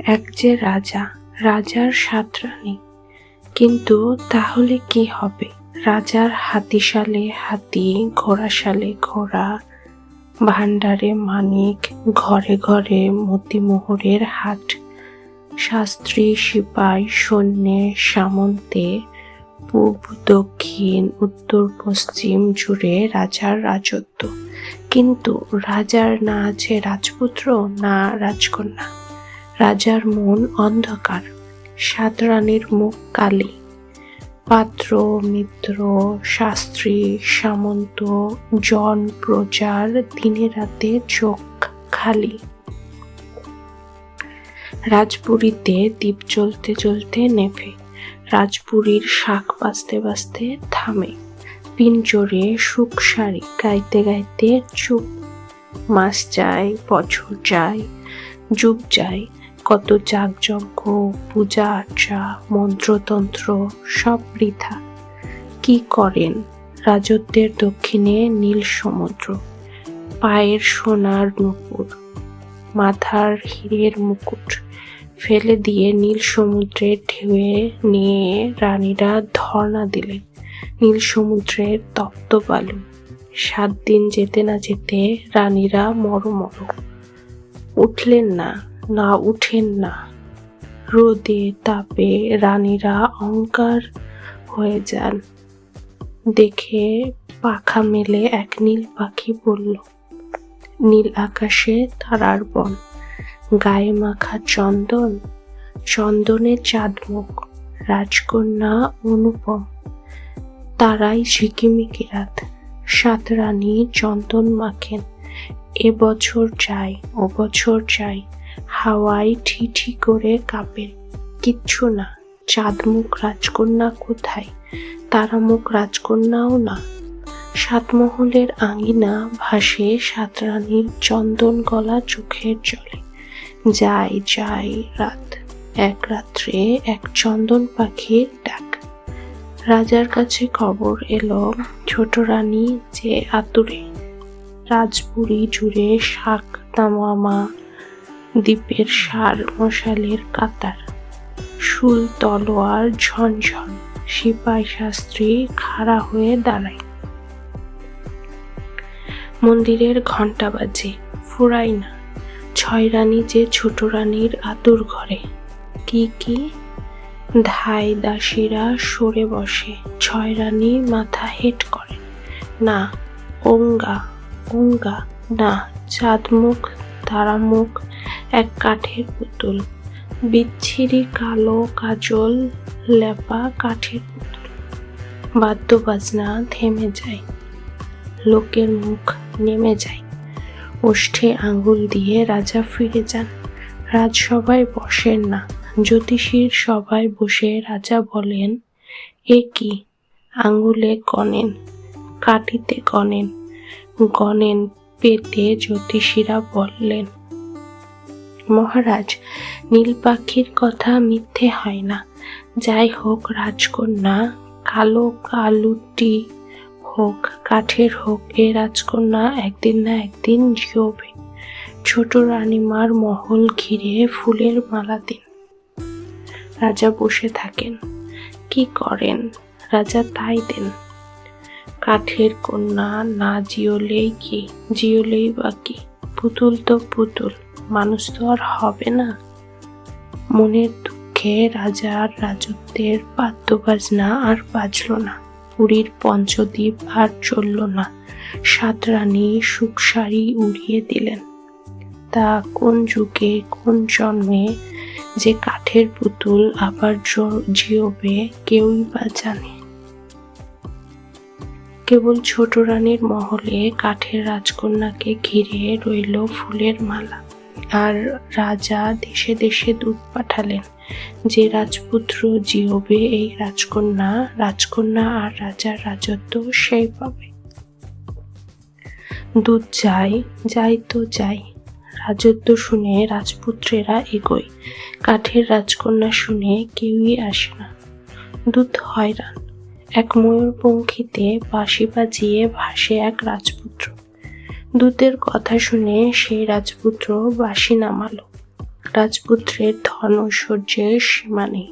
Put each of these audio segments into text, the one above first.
এক যে রাজা, রাজার ৭ রানী। কিন্তু তাহলে কি হবে? রাজার হাতিশালে হাতি, ঘোড়াশালে ঘোড়া, ভাণ্ডারে মানিক, ঘরে ঘরে মতিমোহরের হাট, শাস্ত্রী সিপাই সৈন্যে সামন্তে, পূব দক্ষিণ উত্তর পশ্চিম জুড়ে রাজার রাজত্ব। কিন্তু রাজার না আছে রাজপুত্র না রাজকন্যা। রাজার মন অন্ধকার, ৭ রানীর মুখ কালি। পাত্র মিত্র শাস্ত্রী সামন্ত জন প্রজার দিনে রাতে চোখ খালি। রাজপুরীতে দ্বীপ জ্বলতে জ্বলতে নেভে, রাজপুরীর শাঁখ বাজতে বাজতে থামে। পিঞ্জরে সুখ সারি গাইতে গাইতে চুপ। মাস যায়, বছর যায়, যুগ যায়, কত যাগযজ্ঞ পূজা আর্চা মন্ত্রতন্ত্র সব বৃথা। কি করেন? রাজত্বের দক্ষিণে নীল সমুদ্র, পায়ের সোনার নুপুর, মাথার হীরের মুকুট ফেলে দিয়ে নীল সমুদ্রের ঢেউয়ে নিয়ে রানীরা ধর্ণা দিলেন নীল সমুদ্রের তপ্ত বালু। ৭ দিন যেতে না যেতে রানীরা মরো। উঠলেন না, না উঠেন না। রোদে তাপে রানীরা অঙ্গার হয়ে যান। দেখে পাখা মেলে এক নীল পাখি বলল, নীল আকাশে তারার বন, গায়ে মাখা চন্দন, চন্দনে চাঁদমুখ, রাজকন্যা অনুপম। তারাই ঝিকিমিকি রাত, ৭ রানী চন্দন মাখেন। এ বছর যাই ও বছর যাই, হাওয়ায় ঠিঠি করে কাঁপে। কিচ্ছু না, চাঁদমুখ রাজকন্যা কোথায়? তারামুখ রাজকন্যাও না। ৭ মহলের আঙিনা ভাসে ৭ রানীর চন্দন গলা চোখের জলে। যাই যাই রাত, এক রাত্রে এক চন্দন পাখির ডাক। রাজার কাছে খবর এলো, ছোট রানী যে আতুরে। রাজপুরী জুড়ে শাঁখ তামামা, দ্বীপের সার মশালের কাতার, শুল তলোয়ার ঝনঝন, সিপাই শাস্ত্রী খাড়া হয়ে দাঁড়ায়। মন্দিরের ঘণ্টা বাজে, ফুরায় না। ৬ রানী যে ছোট রানীর আতুর ঘরে। কি ধাই দাসীরা সরে বসে, ৬ রানী মাথা হেট করে। না ওঙ্গা না, চাঁদমুখ তারামুখ এক কাঠের পুতুল, বিচ্ছিরি কালো কাজল লেপা কাঠের পুতুল। বাদ্য বাজনা থেমে যায়, লোকের মুখ নেমে যায়। ওষ্ঠে আঙ্গুল দিয়ে রাজা ফিরে যান। রাজসভায় বসেন না, জ্যোতিষীর সভায় বসে রাজা বলেন, এ কি? আঙ্গুলে গণেন, কাটিতে গণেন পেতে জ্যোতিষীরা বললেন, মহারাজ, নীল পাখির কথা মিথ্যে হয় না। যাই হোক রাজকন্যা, কালো কালুটি হোক কাঠের হোক, এ রাজকন্যা একদিন না একদিন জিওবে। ছোট রানীমার মহল ঘিরে ফুলের মালা দিন। রাজা বসে থাকেন। কি করেন? রাজা তাই দেন। কাঠের কন্যা না জিওলেই কি, জিওলেই বা কি? পুতুল তো পুতুল, মানুষ তো আর হবে না। মনের দুঃখে রাজার রাজত্বের বাদ্য বাজনা আর বাজল না। পুরীর পঞ্চদ্বীপ আর চলল না। ৭ রানী সুখসারি উড়িয়ে দিলেন। তা কোন যুগে কোন জন্মে যে কাঠের পুতুল আবার জিওবে কেউই বা জানে। কেবল ছোট রানীর মহলে কাঠের রাজকন্যাকে ঘিরে রইল ফুলের মালা। আর রাজা দেশে দেশে দূত পাঠালেন, যে রাজপুত্র জিওবে এই রাজকন্যা আর রাজার রাজত্ব সেই পাবে। দূত যাই তো যাই। রাজত্ব শুনে রাজপুত্রেরা এগোয়, কাঠের রাজকন্যা শুনে কেউই আসে না। দূত হয়রান। এক ময়ূরপঙ্খীতে বাঁশি বাজিয়ে ভাসে এক রাজপুত্র। দূতের কথা শুনে সেই রাজপুত্র বাঁশি নামালো। রাজপুত্রের ধন ঐশ্বর্যের সীমা নেই,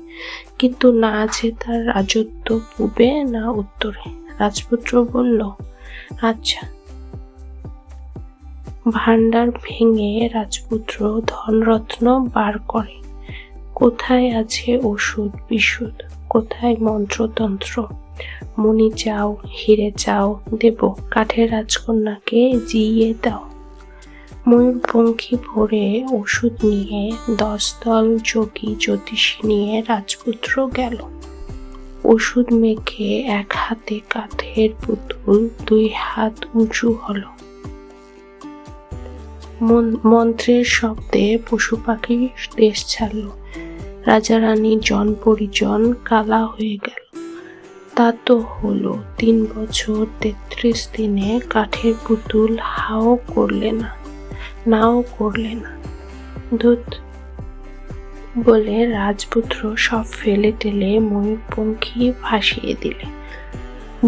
কিন্তু না আছে তার রাজত্ব পূবে না উত্তরে। রাজপুত্র বলল, আচ্ছা। ভাণ্ডার ভেঙে রাজপুত্র ধনরত্ন বার করে। কোথায় আছে ওষুধ বিশুদ, কোথায় মন্ত্রতন্ত্র? মণি চাও, হিরে চাও, দেব। কাঠের রাজকন্যাকে জিইয়ে দাও। ময়ূরপঙ্খী ভরে ওষুধ নিয়ে 10 দল যোগী জ্যোতিষী নিয়ে রাজপুত্র গেল। ওষুধ মেখে এক হাতে কাঠের পুতুল, 2 হাত উঁচু হলো। মন্ত্রের শব্দে পশু পাখি দেশ ছাড়ল। রাজা রানী জন পরিজন কালা হয়ে গেল। তা তো হলো 3 বছর 33 দিনে কাঠের পুতুল হাও করলে না, নাও করলে না। ধুত বলে রাজপুত্র সব ফেলে টেলে ময়ূরপঙ্খী ভাসিয়ে দিলে।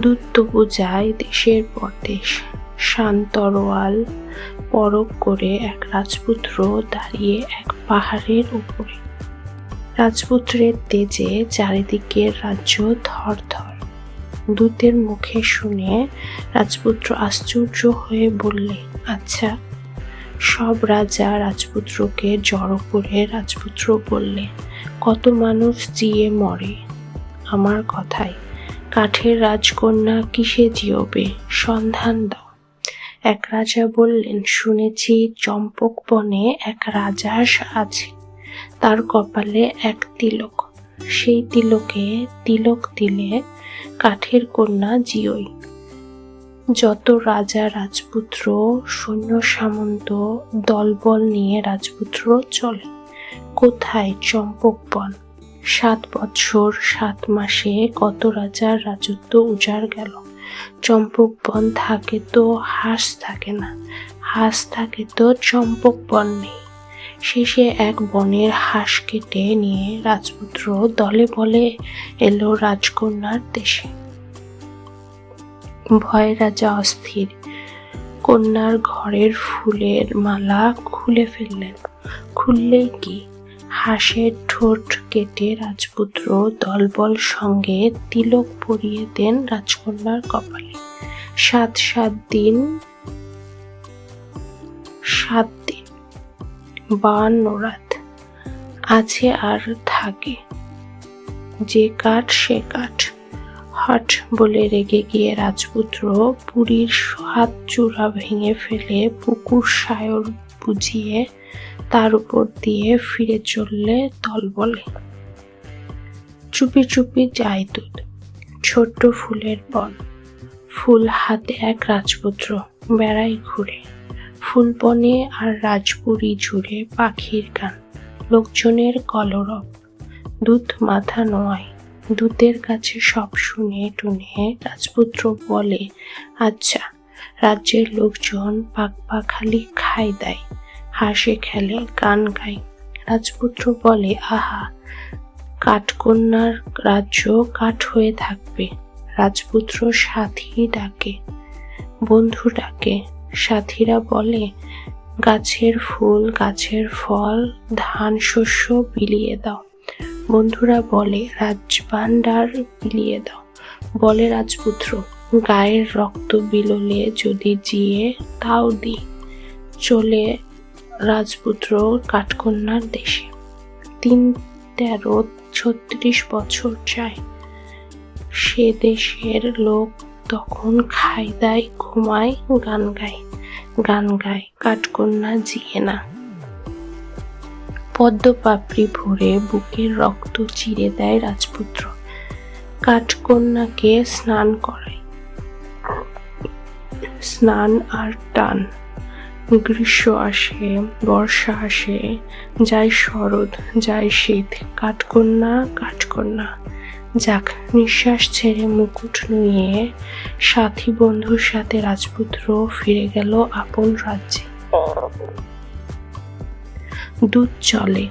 দূত তবু যায় দেশের পরদেশ। শান্তরওয়াল পরক করে এক রাজপুত্র দাঁড়িয়ে এক পাহাড়ের উপরে। রাজপুত্রের তেজে চারিদিকের রাজ্য থরথর। দূতের মুখে শুনে রাজপুত্র আশ্চর্য হয়ে বললে, আচ্ছা। সব রাজা রাজপুত্রকে জড়ো করে রাজপুত্র বললে, কত মানুষ জিয়ে মরে আমার কথায়। কাঠের রাজকন্যা কিসে জিওবে, সন্ধান দাও। এক রাজা বললেন, শুনেছি চম্পক বনে এক রাজহাঁস আছে, তার কপালে এক তিলক। সেই তিলকে তিলক দিলে কাঠের কন্যা জিওই। যত রাজা রাজপুত্র সৈন্য সামন্ত দলবল নিয়ে রাজপুত্র চলে। কোথায় চম্পক বন? 7 বছর 7 মাসে কত রাজার রাজত্ব উজাড় গেল। চম্পক বন থাকে তো হাঁস থাকে না, হাঁস থাকে তো চম্পক বন নেই। শেষে এক বনের হাঁস কেটে নিয়ে রাজপুত্র দলে বলে এলো রাজকন্যার দেশে। ভয়ে রাজা অস্থির। কন্যার ঘরের ফুলের মালা খুলে ফেললেন। খুললেই কি, হাঁসের ঠোঁট কেটে রাজপুত্র দলবল সঙ্গে তিলক পরিয়ে দেন রাজকন্যার কপালে। 7 দিন 52 রাত আছে আর থাকে। যে কাঠ সে কাঠ। হট বলে রেগে গিয়ে রাজপুত্র পুরীর হাত চূড়া ভেঙে ফেলে পুকুর সায়র বুঝিয়ে তার উপর দিয়ে ফিরে চললে দলবলে। চুপি চুপি যায় দূত। ছোট্ট ফুলের বন। ফুল হাতে এক রাজপুত্র বেড়াই ঘুরে। ফুলবনে আর রাজপুরী জুড়ে পাখির গান, লোকজনের কলরব। দূত মাথা নোয়ায়। দূতের কাছে সব শুনে টুনে রাজপুত্র বলে, আচ্ছা। রাজ্যের লোকজন পাখপাখালি খাই দেয়, হাসে খেলে, গান গায়। রাজপুত্র বলে, আহা, কাঠকন্যার রাজ্য কাঠ হয়ে থাকবে। রাজপুত্র সাথী ডাকে, বন্ধু ডাকে। সাথীরা বলে, গাছের ফুল গাছের ফল, ধান শস্য বিলিয়ে দাও। বন্ধুরা বলে, রাজভাণ্ডার বিলিয়ে দাও। বলে রাজপুত্র, গায়ের রক্ত বিলোলে যদি জিয়ে তাও দি। চলে রাজপুত্র কাঠকন্যার দেশে। 3, 13, 36 বছর যায়। সে দেশের লোক তখন খাই দায়, ঘুমায়, গান গায়। গান গায়, কাঠকন্যা জিয়ে না। পদ্ম পাপড়ি ভরে বুকের রক্ত চিরে দেয় রাজপুত্র। কাঠকন্যাকে স্নান করায়। স্নান আর টান। গ্রীষ্ম আসে, বর্ষা আসে, যায় শরৎ, যায় শীত। কাঠকন্যা কাঠকন্যা। যাক, নিঃশ্বাস ছেড়ে মুকুট নুয়ে সাথী বন্ধুর সাথে রাজপুত্র ফিরে গেল আপন রাজ্যে। দূত চলে।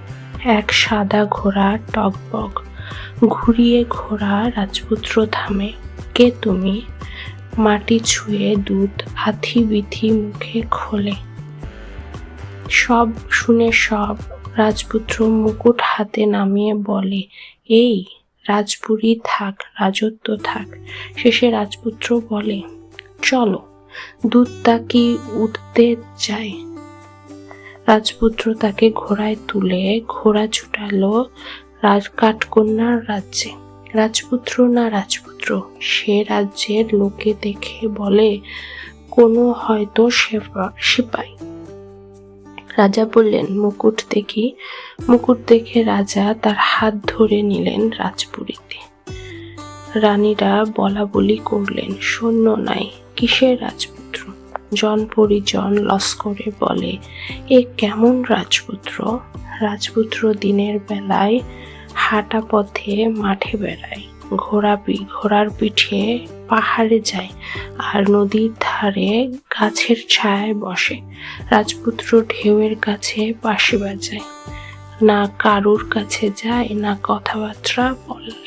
এক সাদা ঘোড়া টগবগ। ঘুরিয়ে ঘোড়া রাজপুত্র থামে। কে তুমি? মাটি ছুঁয়ে দূত আথি বিথি মুখে খোলে। সব শুনে সব রাজপুত্র মুকুট হাতে নামিয়ে বলে, এই রাজপুরী থাক, রাজত্ব থাক। শেষে রাজপুত্র বলে, চলো, দূতটা কি উঠতে চায়? রাজপুত্র তাকে ঘোড়ায় তুলে ঘোড়া ছুটালো কাঠকন্যার রাজ্যে। রাজপুত্র না রাজপুত্র, সে রাজ্যের লোকে দেখে বলে, কোনো হয়তো সিপাই। রাজা বললেন, মুকুট দেখি। মুকুট দেখে রাজা তার হাত ধরে নিলেন রাজপুরীতে। রানীরা বলা বলি করলেন, সৈন্য নাই, কিসের রাজপুত্র? জন পরিজন লস্করে বলে, এ কেমন রাজপুত্র? রাজপুত্র দিনের বেলায় হাঁটা পথে মাঠে বেড়ায়, ঘোড়ার পিঠে পাহাড়ে যায়, আর নদীর ধারে গাছের ছায়ায় বসে। রাজপুত্র ঢেউয়ের কাছে বাঁশি বাজায়, না কারুর কাছে যায়, না কথাবার্তা বলে।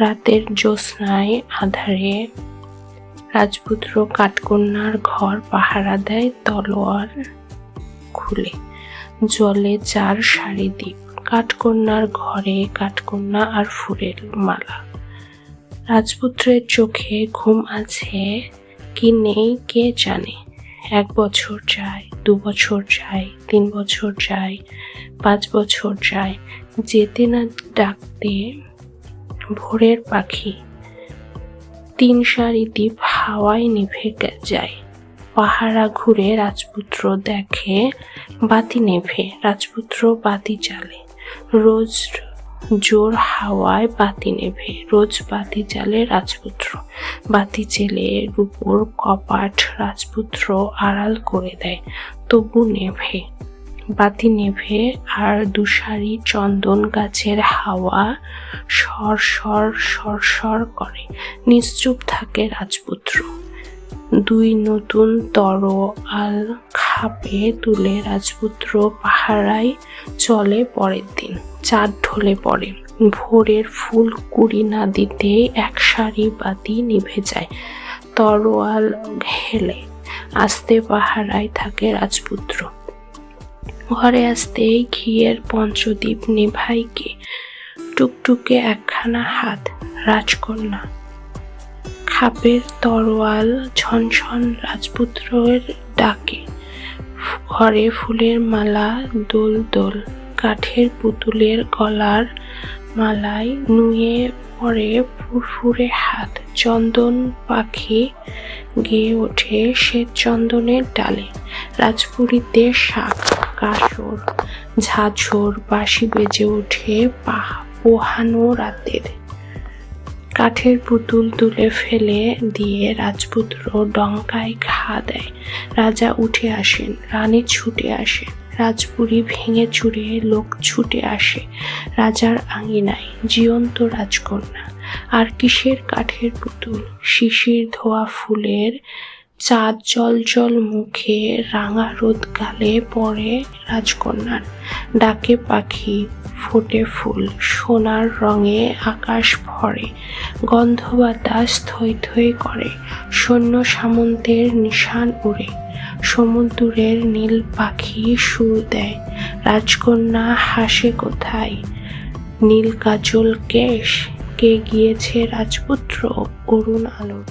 রাতের জ্যোৎস্নায় আধারে রাজপুত্র কাঠকন্যার ঘর পাহারা দেয় তলোয়ার খুলে। জলে 4 সারি দ্বীপ, কাঠকন্যার ঘরে কাঠকন্যা আর ফুলের মালা। রাজপুত্রের চোখে ঘুম আছে কি নেই কে জানে। 1 বছর যায়, 2 বছর যায়, 3 বছর যায়, 5 বছর যায়, যেতে না ডাকতে ভোরের পাখি। 3 সারি দ্বীপ হাওয়ায় নিভে যায়। পাহারা ঘুরে রাজপুত্র দেখে বাতি নেভে। রাজপুত্র বাতি জ্বালে, রোজ জোর হাওয়ায় বাতি নেভে। রোজ বাতি জ্বালে রাজপুত্র। বাতি জেলে রূপোর কপাট রাজপুত্র আড়াল করে দেয়, তবু নেভে। বাতি নেভে আর 2 সারি চন্দন গাছের হাওয়া সর সর সর সর করে। নিশ্চুপ থাকে রাজপুত্র। 2 নতুন তরোয়াল খাপে তুলে রাজপুত্র পাহারায় চলে। পরের দিন চাঁদ ঢলে পড়ে। ভোরের ফুল কুড়ি না দিতে 1 সারি বাতি নিভে যায়। তরোয়াল হেলে আস্তে পাহারায় থাকে রাজপুত্র। ঘরে আসতেই ঘিয়ের পঞ্চদীপ নেভাই কে? টুকটুকে 1খানা হাত, রাজকন্যা। খাপের তরোয়াল ঝনঝন রাজপুত্রের ডাকে। ঘরে ফুলের মালা দোল দোল, কাঠের পুতুলের গলার মালায় নুয়ে পড়ে ফুরফুরে হাত। চন্দন পাখি গেয়ে ওঠে শ্বেত চন্দনের ডালে। রাজপুরীতে শাক, কাসর, ঝাঝর, বাঁশি বেজে ওঠে পোহানো রাতের। কাঠের পুতুল তুলে ফেলে দিয়ে রাজপুত্র ডঙ্কায় ঘা দেয়। রাজা উঠে আসেন, রানী ছুটে আসেন। রাজপুরী ভেঙে চুরে লোক ছুটে আসে রাজার আঙিনায়। জীবন্ত রাজকন্যা, আর কিসের কাঠের পুতুল? শিশির ধোয়া ফুলের চাঁদ জল জল মুখে, রাঙা রোদ গালে পড়ে রাজকন্যার। ডাকে পাখি, ফোটে ফুল, সোনার রঙে আকাশ ভরে। গন্ধ বাতাস থই থই করে, সৈন্য সামন্তের নিশান উড়ে। সমুদ্রের নীল পাখি সুর দেয়, রাজকন্যা হাসে কোথায়? নীল কাজল কেশ, কে গিয়েছে রাজপুত্র অরুণ আলোর।